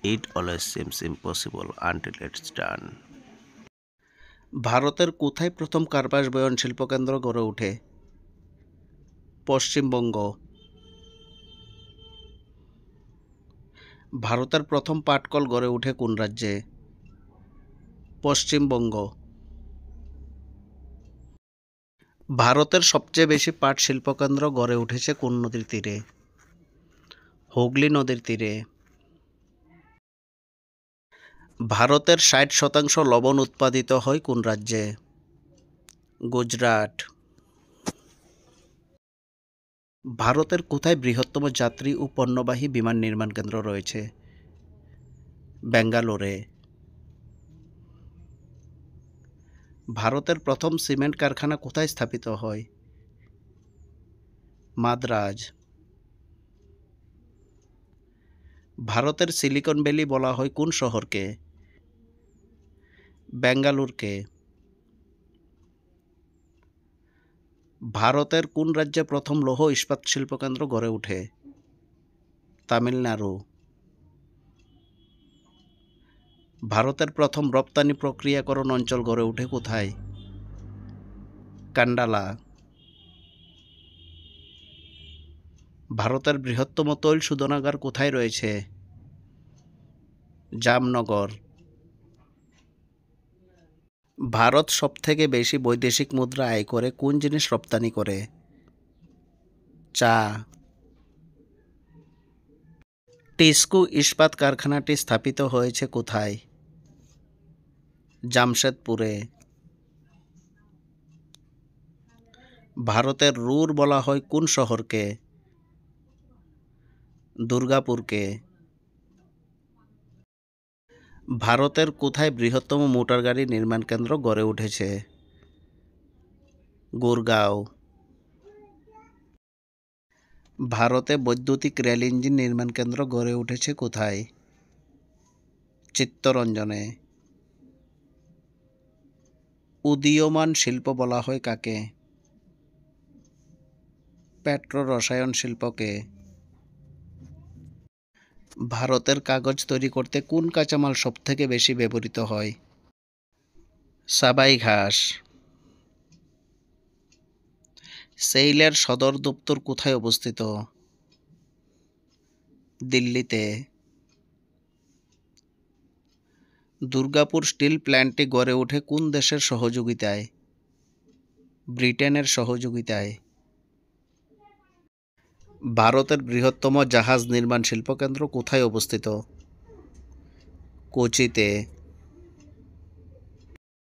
It always seems impossible until it's done. ভারতের কোথায় প্রথম কার্পাস বয়ন শিল্পকেন্দ্র গড়ে ওঠে? পশ্চিমবঙ্গ। ভারতের প্রথম পাটকল গড়ে ওঠে কোন রাজ্যে? পশ্চিমবঙ্গ। ভারতের সবচেয়ে বেশি পাট শিল্পকেন্দ্র গড়ে উঠেছে কোন নদীর তীরে? হুগলি নদীর তীরে। ভারতের ৬০% লবণ উৎপাদিত হয় কোন রাজ্যে? গুজরাট। ভারতের কোথায় বৃহত্তম যাত্রী ও পণ্যবাহী বিমান নির্মাণ কেন্দ্র রয়েছে? বেঙ্গালোরে। ভারতের প্রথম সিমেন্ট কারখানা কোথায় স্থাপিত হয়? মাদ্রাজ। ভারতের সিলিকন ভ্যালি বলা হয় কোন শহরকে? বেঙ্গালুরুকে। ভারতের কোন রাজ্যে প্রথম লৌহ ইস্পাত শিল্পকেন্দ্র গড়ে ওঠে? তামিলনাড়ু। ভারতের প্রথম রপ্তানি প্রক্রিয়াকরণ অঞ্চল গড়ে ওঠে কোথায়? কান্ডালা। ভারতের বৃহত্তম তৈল শোধনাগার কোথায় রয়েছে? জামনগর। ভারত সবথেকে বেশি বৈদেশিক মুদ্রা আয় করে কোন জিনিস রপ্তানি করে? চা। টিস্কো ইস্পাত কারখানাটি স্থাপিত হয়েছে কোথায়? জামশেদপুরে। ভারতের রুর বলা হয় কোন শহরকে? দুর্গাপুরকে। ভারতের কোথায় বৃহত্তম মোটর গাড়ি নির্মাণ কেন্দ্র গড়ে উঠেছে? গুরগাঁও। ভারতে বৈদ্যুতিক রেল ইঞ্জিন নির্মাণ কেন্দ্র গড়ে উঠেছে কোথায়? চিত্তরঞ্জনে। উদীয়মান শিল্প বলা হয় কাকে? পেট্রো রসায়ন শিল্পকে। ভারতের কাগজ তৈরি করতে কোন কাঁচামাল সবথেকে বেশি ব্যবহৃত হয়? সাবাই ঘাস। সেইলের সদর দপ্তর কোথায় অবস্থিত? দিল্লিতে। দুর্গাপুর স্টিল প্ল্যান্টটি গড়ে ওঠে কোন দেশের সহযোগিতায়? ব্রিটেনের সহযোগিতায়। ভারতের বৃহত্তম জাহাজ নির্মাণ শিল্পকেন্দ্র কোথায় অবস্থিত? কোচিতে।